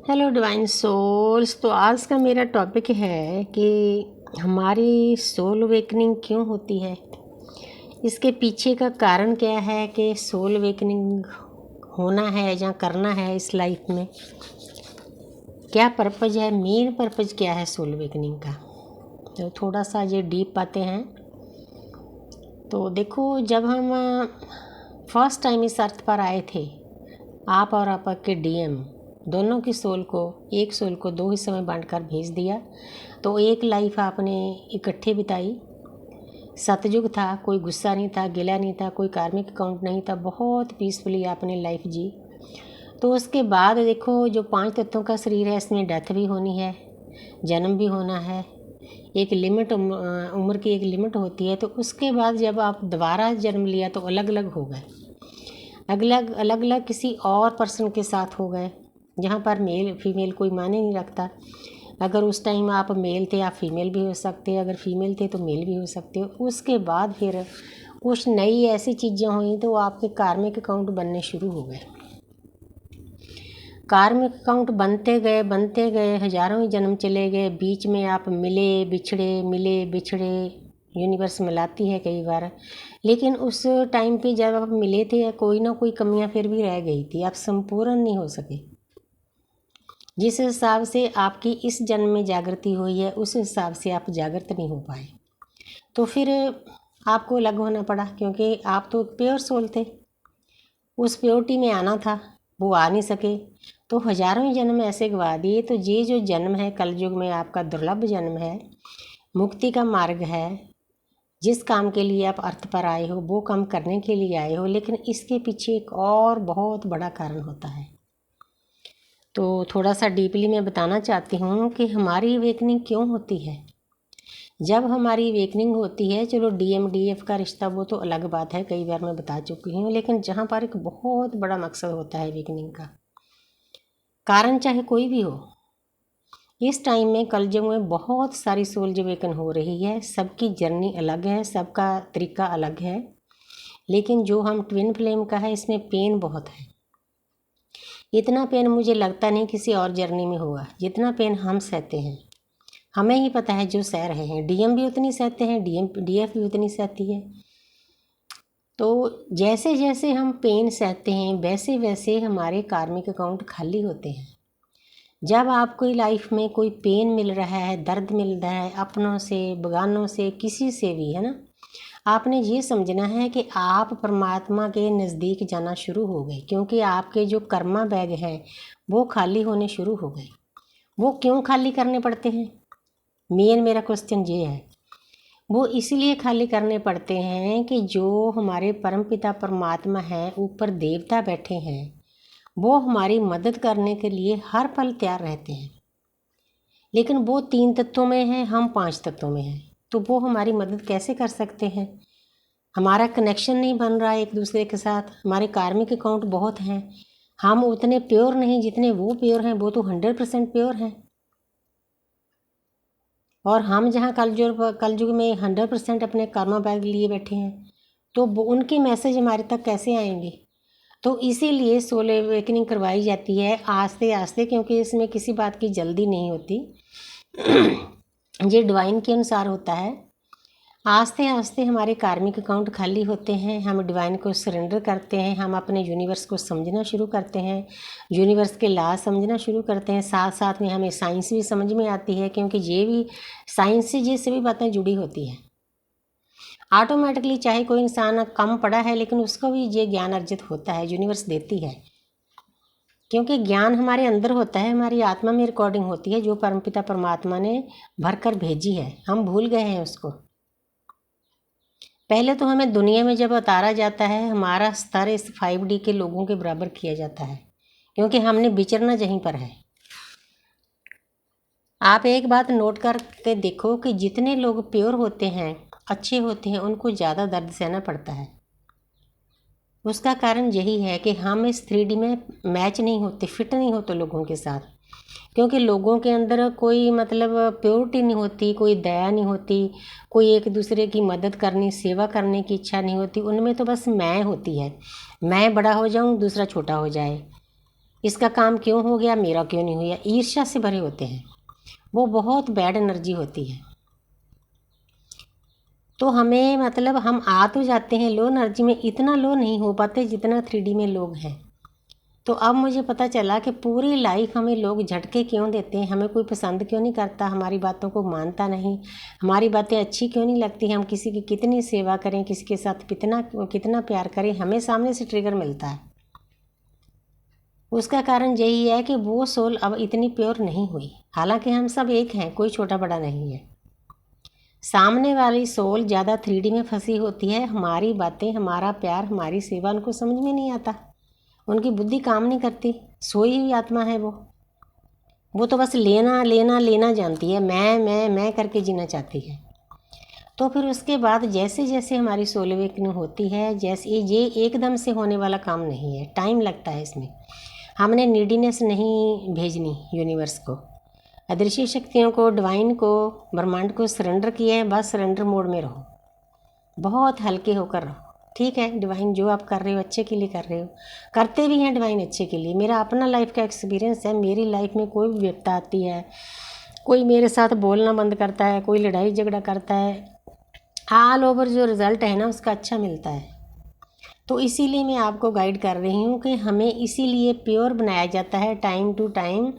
Hello divine souls. तो आज का मेरा टॉपिक है कि हमारी सोल अवेकनिंग क्यों होती है, इसके पीछे का कारण क्या है कि सोल अवेकनिंग होना है या करना है इस लाइफ में, क्या पर्पज़ है, मेन पर्पज़ क्या है सोल अवेकनिंग का। तो थोड़ा सा ये डीप बातें हैं। तो देखो, जब हम फर्स्ट टाइम इस अर्थ पर आए थे, आप और आपके डीएम दोनों की सोल को, एक सोल को दो हिस्सों में बांटकर भेज दिया। तो एक लाइफ आपने इकट्ठे बिताई। सतयुग था, कोई गुस्सा नहीं था, गिला नहीं था, कोई कार्मिक अकाउंट नहीं था, बहुत पीसफुली आपने लाइफ जी। तो उसके बाद देखो, जो 5 तत्वों का शरीर है, इसमें डेथ भी होनी है, जन्म भी होना है। एक लिमिट, उम्र की एक लिमिट होती है। तो उसके बाद जब आप दोबारा जन्म लिया तो अलग अलग हो गए, अलग अलग किसी और पर्सन के साथ हो गए, जहाँ पर मेल फीमेल कोई मायने नहीं रखता। अगर उस टाइम आप मेल थे, आप फीमेल भी हो सकते, अगर फीमेल थे तो मेल भी हो सकते हो। उसके बाद फिर कुछ नई ऐसी चीज़ें हुई तो आपके कार्मिक अकाउंट बनने शुरू हो गए। कार्मिक अकाउंट बनते गए, हजारों ही जन्म चले गए। बीच में आप मिले बिछड़े, यूनिवर्स मिलाती है कई बार। लेकिन उस टाइम पे जब आप मिले थे, कोई ना कोई कमियां फिर भी रह गई थी, आप संपूर्ण नहीं हो सके। जिस हिसाब से आपकी इस जन्म में जागृति हुई है, उस हिसाब से आप जागृत नहीं हो पाए। तो फिर आपको अलग होना पड़ा, क्योंकि आप तो प्योर सोल थे, उस प्योरिटी में आना था, वो आ नहीं सके। तो हजारों ही जन्म ऐसे गवा दिए। तो ये जो जन्म है कलयुग में, आपका दुर्लभ जन्म है, मुक्ति का मार्ग है। जिस काम के लिए आप अर्थ पर आए हो, वो काम करने के लिए आए हो, लेकिन इसके पीछे एक और बहुत बड़ा कारण होता है। तो थोड़ा सा डीपली मैं बताना चाहती हूँ कि हमारी अवेकनिंग क्यों होती है। जब हमारी अवेकनिंग होती है, चलो डीएम डीएफ का रिश्ता वो तो अलग बात है, कई बार मैं बता चुकी हूँ, लेकिन जहाँ पर एक बहुत बड़ा मकसद होता है अवेकनिंग का, कारण चाहे कोई भी हो। इस टाइम में कलयुग में बहुत सारी सोल अवेकन हो रही है, सबकी जर्नी अलग है, सबका तरीका अलग है। लेकिन जो हम ट्विन फ्लेम का है, इसमें पेन बहुत है। इतना पेन मुझे लगता नहीं किसी और जर्नी में होगा जितना पेन हम सहते हैं। हमें ही पता है जो सह रहे हैं। डीएम भी उतनी सहते हैं, डीएफ भी उतनी सहती है। तो जैसे जैसे हम पेन सहते हैं, वैसे वैसे हमारे कार्मिक अकाउंट खाली होते हैं। जब आपको लाइफ में कोई पेन मिल रहा है, दर्द मिल रहा है, अपनों से, बगानों से, किसी से भी, है ना, आपने ये समझना है कि आप परमात्मा के नज़दीक जाना शुरू हो गए, क्योंकि आपके जो कर्मा बैग हैं वो खाली होने शुरू हो गए। वो क्यों खाली करने पड़ते हैं, मेन मेरा क्वेश्चन ये है। वो इसलिए खाली करने पड़ते हैं कि जो हमारे परमपिता परमात्मा हैं, ऊपर देवता बैठे हैं, वो हमारी मदद करने के लिए हर पल तैयार रहते हैं। लेकिन वो 3 तत्वों में हैं, हम 5 तत्वों में हैं। तो वो हमारी मदद कैसे कर सकते हैं। हमारा कनेक्शन नहीं बन रहा है एक दूसरे के साथ। हमारे कार्मिक अकाउंट बहुत हैं, हम उतने प्योर नहीं जितने वो प्योर हैं। वो तो 100% प्योर हैं, और हम जहाँ कलयुग में 100% अपने कर्मा बैग लिए बैठे हैं। तो उनके मैसेज हमारे तक कैसे आएंगे। तो इसीलिए सोल अवेकनिंग करवाई जाती है आस्ते आस्ते, क्योंकि इसमें किसी बात की जल्दी नहीं होती। ये डिवाइन के अनुसार होता है। आस्ते आस्ते हमारे कार्मिक अकाउंट खाली होते हैं, हम डिवाइन को सरेंडर करते हैं, हम अपने यूनिवर्स को समझना शुरू करते हैं, यूनिवर्स के लॉ समझना शुरू करते हैं। साथ साथ में हमें साइंस भी समझ में आती है, क्योंकि ये भी साइंस से ये सभी बातें जुड़ी होती हैं। ऑटोमेटिकली चाहे कोई इंसान कम पढ़ा है, लेकिन उसको भी ये ज्ञान अर्जित होता है, यूनिवर्स देती है। क्योंकि ज्ञान हमारे अंदर होता है, हमारी आत्मा में रिकॉर्डिंग होती है, जो परमपिता परमात्मा ने भर कर भेजी है। हम भूल गए हैं उसको। पहले तो हमें दुनिया में जब उतारा जाता है, हमारा स्तर इस 5D के लोगों के बराबर किया जाता है, क्योंकि हमने विचरना यहीं पर है। आप एक बात नोट करके देखो कि जितने लोग प्योर होते हैं, अच्छे होते हैं, उनको ज़्यादा दर्द सहना पड़ता है। उसका कारण यही है कि हम इस 3D में मैच नहीं होते, फिट नहीं होते लोगों के साथ। क्योंकि लोगों के अंदर कोई मतलब प्योरिटी नहीं होती, कोई दया नहीं होती, कोई एक दूसरे की मदद करनी, सेवा करने की इच्छा नहीं होती। उनमें तो बस मैं होती है, मैं बड़ा हो जाऊं, दूसरा छोटा हो जाए। इसका काम क्यों हो गया, मेरा क्यों नहीं हुआ, ईर्ष्या से भरे होते हैं। वो बहुत बैड एनर्जी होती है। तो हमें मतलब हम आ तो जाते हैं लो एनर्जी में, इतना लो नहीं हो पाते जितना 3D में लोग हैं। तो अब मुझे पता चला कि पूरी लाइफ हमें लोग झटके क्यों देते हैं, हमें कोई पसंद क्यों नहीं करता, हमारी बातों को मानता नहीं, हमारी बातें अच्छी क्यों नहीं लगती, हम किसी की कितनी सेवा करें, किसी के साथ कितना कितना प्यार करें, हमें सामने से ट्रिगर मिलता है। उसका कारण यही है कि वो सोल अब इतनी प्योर नहीं हुई। हालांकि हम सब एक हैं, कोई छोटा बड़ा नहीं है। सामने वाली सोल ज़्यादा 3D में फंसी होती है, हमारी बातें, हमारा प्यार, हमारी सेवा उनको समझ में नहीं आता, उनकी बुद्धि काम नहीं करती, सोई हुई आत्मा है वो तो बस लेना लेना लेना जानती है, मैं करके जीना चाहती है। तो फिर उसके बाद जैसे जैसे हमारी सोल अवेकनिंग होती है, जैसे ये एकदम से होने वाला काम नहीं है, टाइम लगता है इसमें। हमने नीडीनेस नहीं भेजनी यूनिवर्स को, अदृश्य शक्तियों को, डिवाइन को, ब्रह्मांड को सरेंडर किया है, बस सरेंडर मोड में रहो, बहुत हल्के होकर रहो। ठीक है, डिवाइन जो आप कर रहे हो अच्छे के लिए कर रहे हो, करते भी हैं डिवाइन अच्छे के लिए। मेरा अपना लाइफ का एक्सपीरियंस है, मेरी लाइफ में कोई भी विपदा आती है, कोई मेरे साथ बोलना बंद करता है, कोई लड़ाई झगड़ा करता है, ऑल ओवर जो रिज़ल्ट है ना उसका अच्छा मिलता है। तो इसीलिए मैं आपको गाइड कर रही हूँ कि हमें इसीलिए प्योर बनाया जाता है, टाइम टू टाइम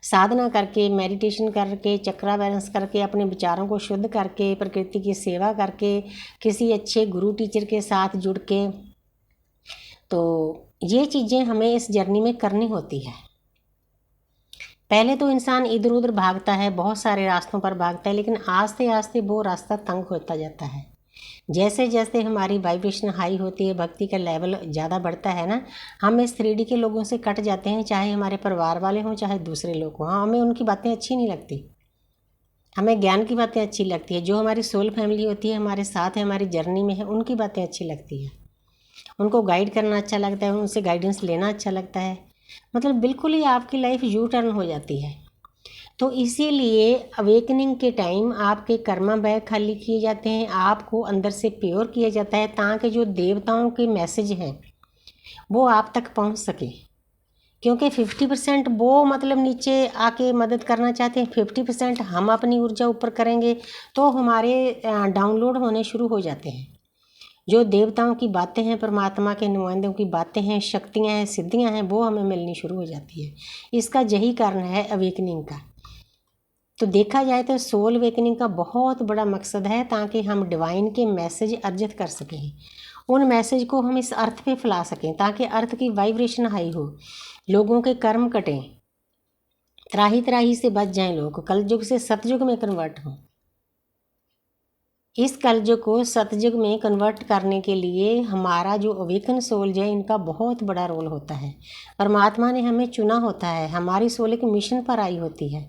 साधना करके, मेडिटेशन करके, चक्रा बैलेंस करके, अपने विचारों को शुद्ध करके, प्रकृति की सेवा करके, किसी अच्छे गुरु टीचर के साथ जुड़ के। तो ये चीज़ें हमें इस जर्नी में करनी होती है। पहले तो इंसान इधर उधर भागता है, बहुत सारे रास्तों पर भागता है, लेकिन आस्ते आस्ते वो रास्ता तंग होता जाता है। जैसे जैसे हमारी वाइब्रेशन हाई होती है, भक्ति का लेवल ज़्यादा बढ़ता है ना, हम इस 3D के लोगों से कट जाते हैं, चाहे हमारे परिवार वाले हों चाहे दूसरे लोग हों। हाँ, हमें उनकी बातें अच्छी नहीं लगती, हमें ज्ञान की बातें अच्छी लगती है। जो हमारी सोल फैमिली होती है, हमारे साथ है, हमारी जर्नी में है, उनकी बातें अच्छी लगती है, उनको गाइड करना अच्छा लगता है, उनसे गाइडेंस लेना अच्छा लगता है। मतलब बिल्कुल ही आपकी लाइफ यू टर्न हो जाती है। तो इसीलिए अवेकनिंग के टाइम आपके कर्मा बैग खाली किए जाते हैं, आपको अंदर से प्योर किया जाता है, ताकि जो देवताओं के मैसेज हैं वो आप तक पहुंच सके। क्योंकि 50% वो मतलब नीचे आके मदद करना चाहते हैं, 50% हम अपनी ऊर्जा ऊपर करेंगे तो हमारे डाउनलोड होने शुरू हो जाते हैं। जो देवताओं की बातें हैं, परमात्मा के नुमाइंदों की बातें हैं, शक्तियाँ हैं, सिद्धियाँ हैं, वो हमें मिलनी शुरू हो जाती है। इसका यही कारण है अवेकनिंग का। तो देखा जाए तो सोल अवेकनिंग का बहुत बड़ा मकसद है ताकि हम डिवाइन के मैसेज अर्जित कर सकें, उन मैसेज को हम इस अर्थ पे फैला सकें, ताकि अर्थ की वाइब्रेशन हाई हो, लोगों के कर्म कटें, त्राही त्राही से बच जाएं, लोग कलयुग से सतयुग में कन्वर्ट हों। इस कलयुग को सतयुग में कन्वर्ट करने के लिए हमारा जो अवेकन सोल है, इनका बहुत बड़ा रोल होता है। परमात्मा ने हमें चुना होता है, हमारी सोल एक मिशन पर आई होती है।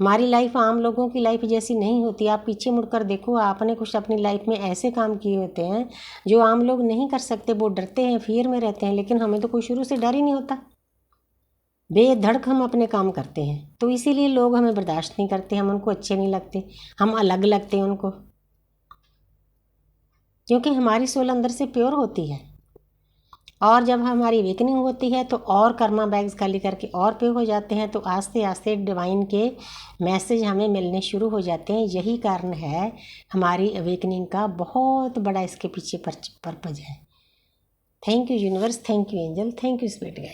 हमारी लाइफ आम लोगों की लाइफ जैसी नहीं होती। आप पीछे मुड़कर देखो, आपने कुछ अपनी लाइफ में ऐसे काम किए होते हैं जो आम लोग नहीं कर सकते। वो डरते हैं, फियर में रहते हैं, लेकिन हमें तो कोई शुरू से डर ही नहीं होता, बेधड़क हम अपने काम करते हैं। तो इसीलिए लोग हमें बर्दाश्त नहीं करते, हम उनको अच्छे नहीं लगते, हम अलग लगते हैं उनको, क्योंकि हमारी सोल अंदर से प्योर होती है। और जब हमारी अवेकनिंग होती है तो और कर्मा बैग्स खाली करके और प्योर हो जाते हैं, तो आस्ते आस्ते डिवाइन के मैसेज हमें मिलने शुरू हो जाते हैं। यही कारण है हमारी अवेकनिंग का, बहुत बड़ा इसके पीछे पर्पज है। Thank you universe, thank you angel, thank you spirit guide.